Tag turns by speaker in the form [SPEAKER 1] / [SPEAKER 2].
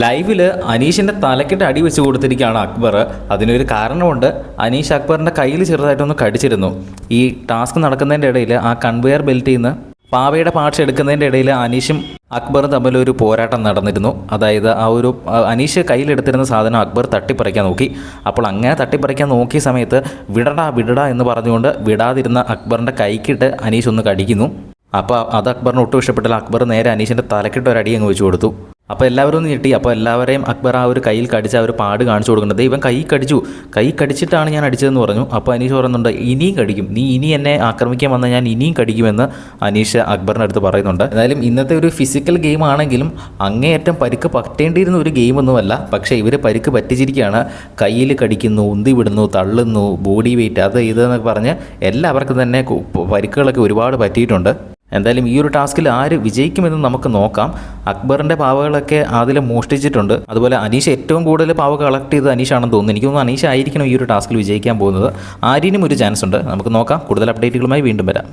[SPEAKER 1] ലൈവിൽ അനീഷിൻ്റെ തലക്കിട്ട് അടി വെച്ച് കൊടുത്തിരിക്കുകയാണ് അക്ബർ. അതിനൊരു കാരണമുണ്ട്. അനീഷ് അക്ബറിൻ്റെ കയ്യിൽ ചെറുതായിട്ടൊന്ന് കടിച്ചിരുന്നു. ഈ ടാസ്ക് നടക്കുന്നതിൻ്റെ ഇടയിൽ ആ കൺവെയർ ബെൽറ്റിൽ നിന്ന് പാവയുടെ പാർട്സ് എടുക്കുന്നതിൻ്റെ ഇടയിൽ അനീഷും അക്ബറും തമ്മിലൊരു പോരാട്ടം നടന്നിരുന്നു. അതായത് അനീഷ് കയ്യിലെടുത്തിരുന്ന സാധനം അക്ബർ തട്ടിപ്പറിക്കാൻ നോക്കി. അപ്പോൾ അങ്ങനെ തട്ടിപ്പറിക്കാൻ നോക്കിയ സമയത്ത് വിടടാ എന്ന് പറഞ്ഞുകൊണ്ട് വിടാതിരുന്ന അക്ബറിൻ്റെ കൈക്കിട്ട് അനീഷ് ഒന്ന് കടിക്കുന്നു. അപ്പോൾ അത് അക്ബറിന് ഒട്ടും ഇഷ്ടപ്പെട്ടില്ല. അക്ബർ നേരെ അനീഷിൻ്റെ തലക്കിട്ട് ഒരു അടി അങ്ങ് വെച്ച് കൊടുത്തു. അപ്പോൾ എല്ലാവരും ഒന്ന് ഞെട്ടി. അപ്പോൾ എല്ലാവരെയും അക്ബർ ആ ഒരു കയ്യിൽ കടിച്ച ആ ഒരു പാട് കാണിച്ചു കൊടുക്കുന്നത്. ഇവൻ കൈ കടിച്ചിട്ടാണ് ഞാൻ അടിച്ചതെന്ന് പറഞ്ഞു. അപ്പോൾ അനീഷ് പറയുന്നുണ്ട്, ഇനിയും കടിക്കും, നീ ഇനി എന്നെ ആക്രമിക്കാൻ വന്നാൽ ഞാൻ ഇനിയും കടിക്കുമെന്ന് അനീഷ് അക്ബറിൻ്റെ അടുത്ത് പറയുന്നുണ്ട്. എന്തായാലും ഇന്നത്തെ ഒരു ഫിസിക്കൽ ഗെയിം ആണെങ്കിലും അങ്ങേയറ്റം പരിക്ക് പറ്റേണ്ടിയിരുന്ന ഒരു ഗെയിമൊന്നുമല്ല. പക്ഷേ ഇവർ പരിക്ക് പറ്റിച്ചിരിക്കുകയാണ്. കയ്യിൽ കടിക്കുന്നു, ഉന്തി വിടുന്നു, തള്ളുന്നു, ബോഡി വെയിറ്റ് അത് ഇതെന്നൊക്കെ പറഞ്ഞ് എല്ലാവർക്കും തന്നെ പരിക്കുകളൊക്കെ ഒരുപാട് പറ്റിയിട്ടുണ്ട്. എന്തായാലും ഈ ഒരു ടാസ്കിൽ ആര് വിജയിക്കുമെന്ന് നമുക്ക് നോക്കാം. അക്ബറിൻ്റെ പാവകളൊക്കെ അതിൽ മോഷ്ടിച്ചിട്ടുണ്ട്. അതുപോലെ അനീഷ് ഏറ്റവും കൂടുതൽ പാവ കളക്ട് ചെയ്ത് അനീഷാണെന്ന് തോന്നുന്നു. എനിക്ക് തോന്നുന്നു അനീഷ് ആയിരിക്കണം ഈ ഒരു ടാസ്കിൽ വിജയിക്കാൻ പോകുന്നത്. ആര്യനും ഒരു ചാൻസ് ഉണ്ട്. നമുക്ക് നോക്കാം. കൂടുതൽ അപ്ഡേറ്റുകളുമായി വീണ്ടും വരാം.